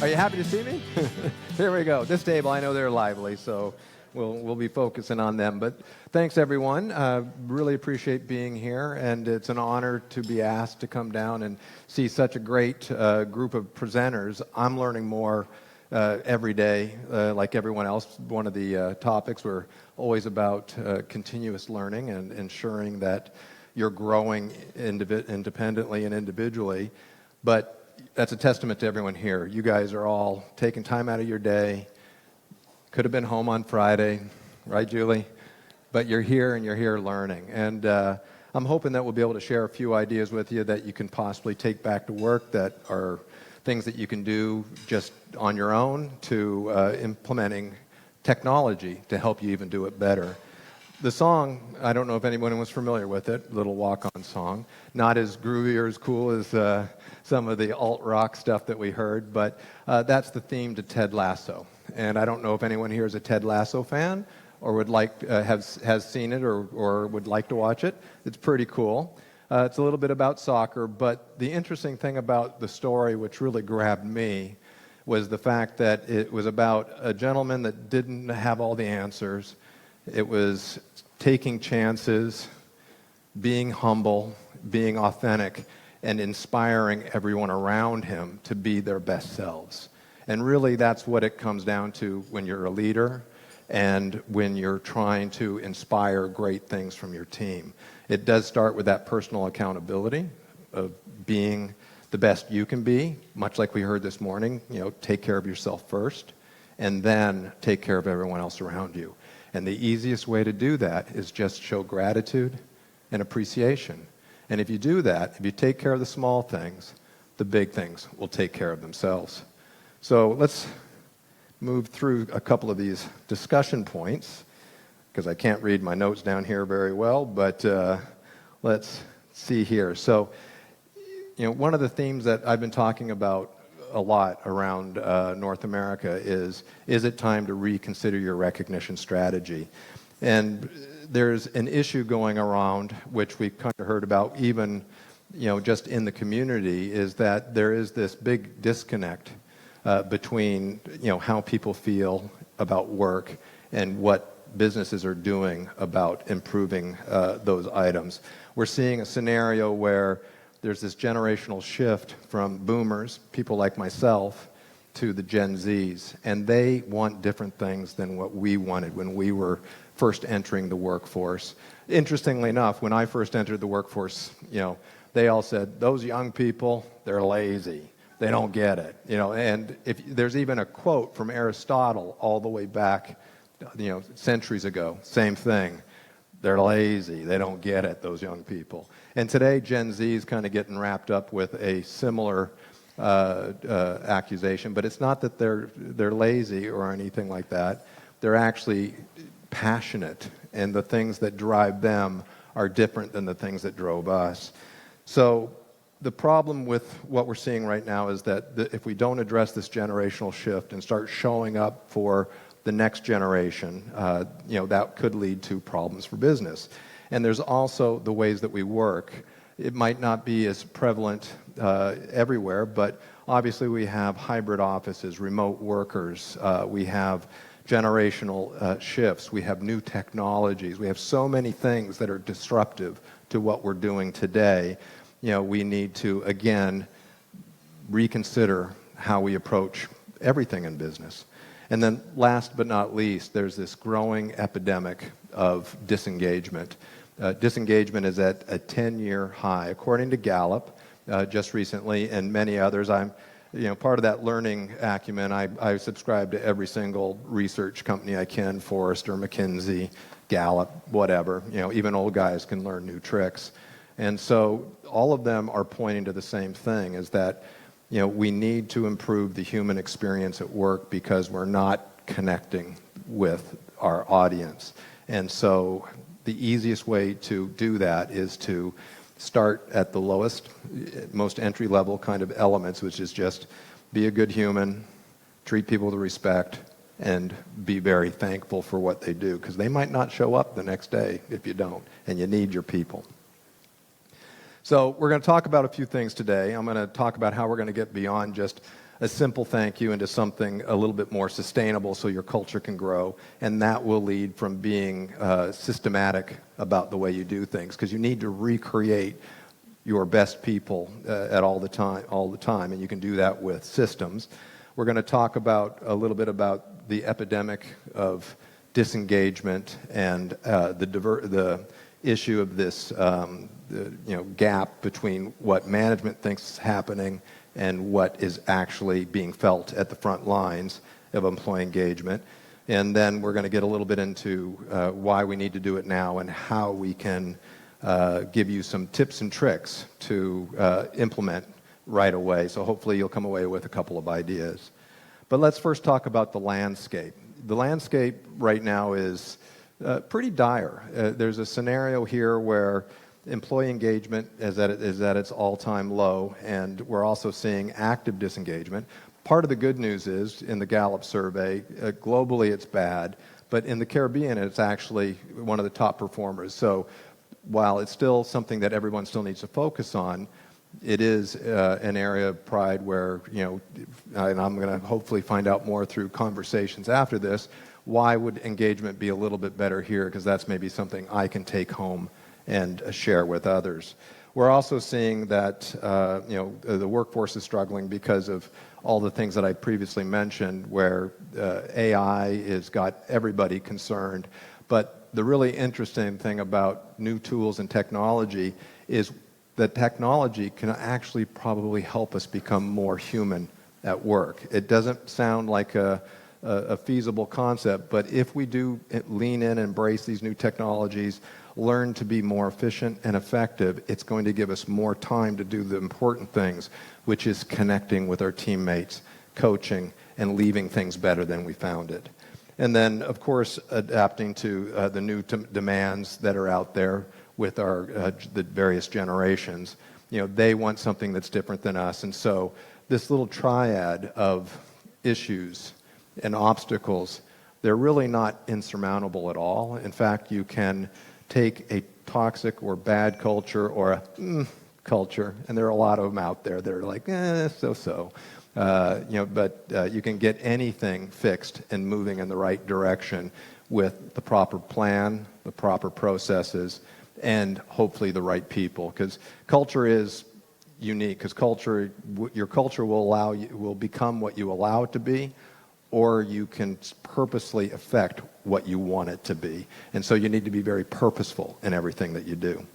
Are you happy to see me? There we go. This table, I know they're lively, so we'll be focusing on them. But thanks, everyone. Really appreciate being here, and it's an honor to be asked to come down and see such a great group of presenters. I'm learning more every day, like everyone else. One of the topics we're always about continuous learning and ensuring that you're growing independently and individually. But that's a testament to everyone here. You guys are all taking time out of your day. Could have been home on Friday, right, Julie? But you're here and you're here learning. And I'm hoping that we'll be able to share a few ideas with you that you can possibly take back to work, that are things that you can do just on your own, to implementing technology to help you even do it better. The song, I don't know if anyone was familiar with it, little walk-on song. Not as groovy or as cool as some of the alt-rock stuff that we heard, but that's the theme to Ted Lasso. And I don't know if anyone here is a Ted Lasso fan or would like has seen it or would like to watch it. It's pretty cool. It's a little bit about soccer, but the interesting thing about the story, which really grabbed me, was the fact that it was about a gentleman that didn't have all the answers. It was taking chances, being humble, being authentic, and inspiring everyone around him to be their best selves. And really, that's what it comes down to when you're a leader and when you're trying to inspire great things from your team. It does start with that personal accountability of being the best you can be, much like we heard this morning. Take care of yourself first, and then take care of everyone else around you. And the easiest way to do that is just show gratitude and appreciation. And if you do that, if you take care of the small things, the big things will take care of themselves. So let's move through a couple of these discussion points, because I can't read my notes down here very well, but let's see here. So, one of the themes that I've been talking about a lot around North America is it time to reconsider your recognition strategy? And there's an issue going around, which we've kind of heard about even, just in the community, is that there is this big disconnect between, how people feel about work and what businesses are doing about improving those items. We're seeing a scenario where there's this generational shift from boomers, people like myself, to the Gen Zs, and they want different things than what we wanted when we were first entering the workforce. Interestingly enough, when I first entered the workforce, they all said, those young people, they're lazy. They don't get it. And if there's even a quote from Aristotle all the way back, centuries ago, same thing. They're lazy. They don't get it, those young people. And today, Gen Z is kind of getting wrapped up with a similar accusation, but it's not that they're lazy or anything like that. They're actually passionate, and the things that drive them are different than the things that drove us. So the problem with what we're seeing right now is that if we don't address this generational shift and start showing up for the next generation, that could lead to problems for business. And there's also the ways that we work. It might not be as prevalent everywhere, but obviously we have hybrid offices, remote workers, we have generational shifts, we have new technologies, we have so many things that are disruptive to what we're doing today. We need to, again, reconsider how we approach everything in business. And then last but not least, there's this growing epidemic of disengagement. Disengagement is at a 10-year high, according to Gallup, just recently, and many others. I'm, part of that learning acumen. I subscribe to every single research company I can, Forrester, McKinsey, Gallup, whatever. Even old guys can learn new tricks. And so all of them are pointing to the same thing, is that we need to improve the human experience at work because we're not connecting with our audience. And so the easiest way to do that is to start at the lowest, most entry-level kind of elements, which is just be a good human, treat people with respect, and be very thankful for what they do, because they might not show up the next day if you don't, and you need your people. So we're going to talk about a few things today. I'm going to talk about how we're going to get beyond just a simple thank you into something a little bit more sustainable so your culture can grow. And that will lead from being systematic about the way you do things, because you need to recreate your best people at all the time, and you can do that with systems. We're going to talk about a little bit about the epidemic of disengagement and the issue of this gap between what management thinks is happening and what is actually being felt at the front lines of employee engagement. And then we're going to get a little bit into why we need to do it now and how we can give you some tips and tricks to implement right away. So hopefully you'll come away with a couple of ideas. But let's first talk about the landscape. The landscape right now is pretty dire. There's a scenario here where employee engagement is at its all-time low, and we're also seeing active disengagement. Part of the good news is, in the Gallup survey, globally it's bad, but in the Caribbean it's actually one of the top performers. So while it's still something that everyone still needs to focus on, it is an area of pride where, and I'm going to hopefully find out more through conversations after this, why would engagement be a little bit better here? Because that's maybe something I can take home and share with others. We're also seeing that the workforce is struggling because of all the things that I previously mentioned, where AI has got everybody concerned. But the really interesting thing about new tools and technology is that technology can actually probably help us become more human at work. It doesn't sound like a feasible concept, but if we do lean in and embrace these new technologies, learn to be more efficient and effective, it's going to give us more time to do the important things, which is connecting with our teammates, coaching, and leaving things better than we found it. And then, of course, adapting to the new demands that are out there with the various generations. They want something that's different than us. And so this little triad of issues and obstacles, they're really not insurmountable at all. In fact, you can take a toxic or bad culture or a culture, and there are a lot of them out there that are like, so-so. But you can get anything fixed and moving in the right direction with the proper plan, the proper processes, and hopefully the right people. Because culture is unique. Because your culture will become what you allow it to be, or you can purposely affect what you want it to be. And so you need to be very purposeful in everything that you do.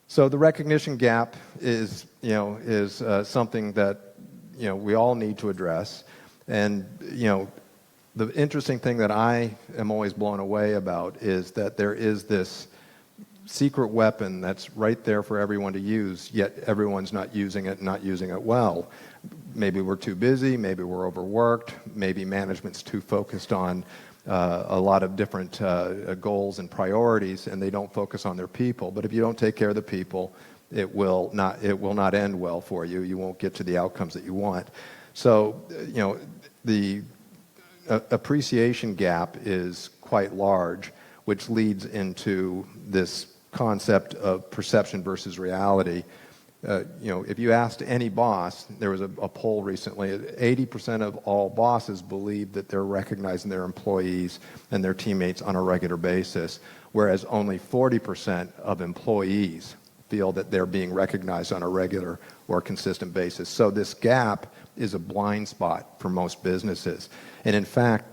So the recognition gap is something that we all need to address. And the interesting thing that I am always blown away about is that there is this secret weapon that's right there for everyone to use, yet everyone's not using it well. Maybe we're too busy, maybe we're overworked, maybe management's too focused on a lot of different goals and priorities, and they don't focus on their people. But if you don't take care of the people, it will not end well for you. You won't get to the outcomes that you want. So, the appreciation gap is quite large, which leads into this concept of perception versus reality. If you asked any boss, there was a poll recently, 80% of all bosses believe that they're recognizing their employees and their teammates on a regular basis, whereas only 40% of employees feel that they're being recognized on a regular or consistent basis. So this gap is a blind spot for most businesses. And in fact,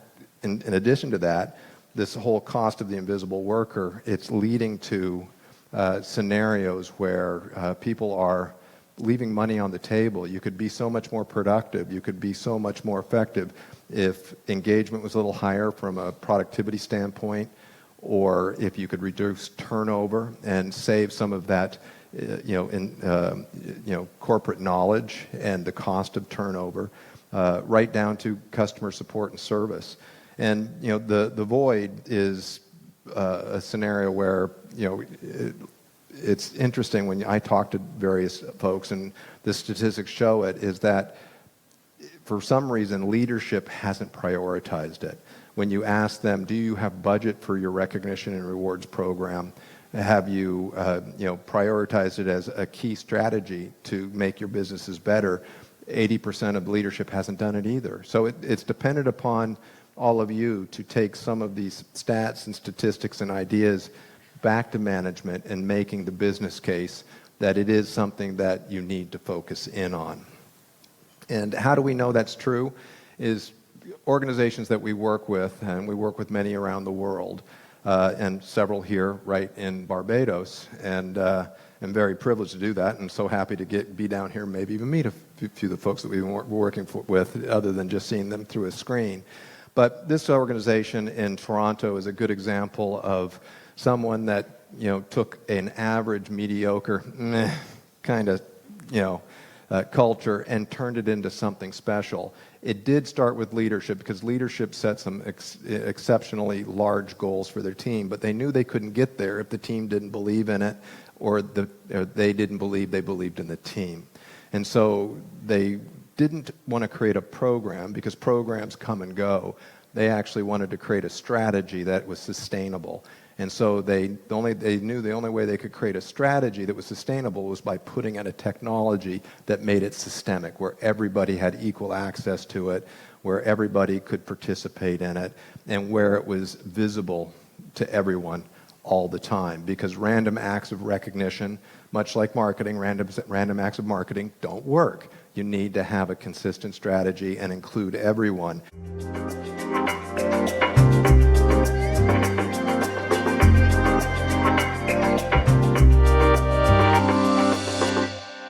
in addition to that, this whole cost of the invisible worker, it's leading to scenarios where people are leaving money on the table. You could be so much more productive. You could be so much more effective if engagement was a little higher from a productivity standpoint, or if you could reduce turnover and save some of that, corporate knowledge and the cost of turnover, right down to customer support and service. And the void is a scenario where it's interesting when I talk to various folks, and the statistics show it, is that for some reason leadership hasn't prioritized it. When you ask them, do you have budget for your recognition and rewards program? Have you prioritized it as a key strategy to make your businesses better? 80% of leadership hasn't done it either. So it's dependent upon all of you to take some of these stats and statistics and ideas back to management and making the business case that it is something that you need to focus in on. And how do we know that's true? Is organizations that we work with, and we work with many around the world, and several here right in Barbados, and I'm very privileged to do that, and so happy to be down here, maybe even meet a few of the folks that we've been working with, other than just seeing them through a screen. But this organization in Toronto is a good example of someone that, took an average, mediocre, kind of, culture and turned it into something special. It did start with leadership, because leadership set some exceptionally large goals for their team, but they knew they couldn't get there if the team didn't believe in it, or they didn't believe they believed in the team. And so they didn't want to create a program, because programs come and go. They actually wanted to create a strategy that was sustainable. And so they knew the only way they could create a strategy that was sustainable was by putting in a technology that made it systemic, where everybody had equal access to it, where everybody could participate in it, and where it was visible to everyone all the time. Because random acts of recognition, much like marketing, random acts of marketing don't work. You need to have a consistent strategy and include everyone.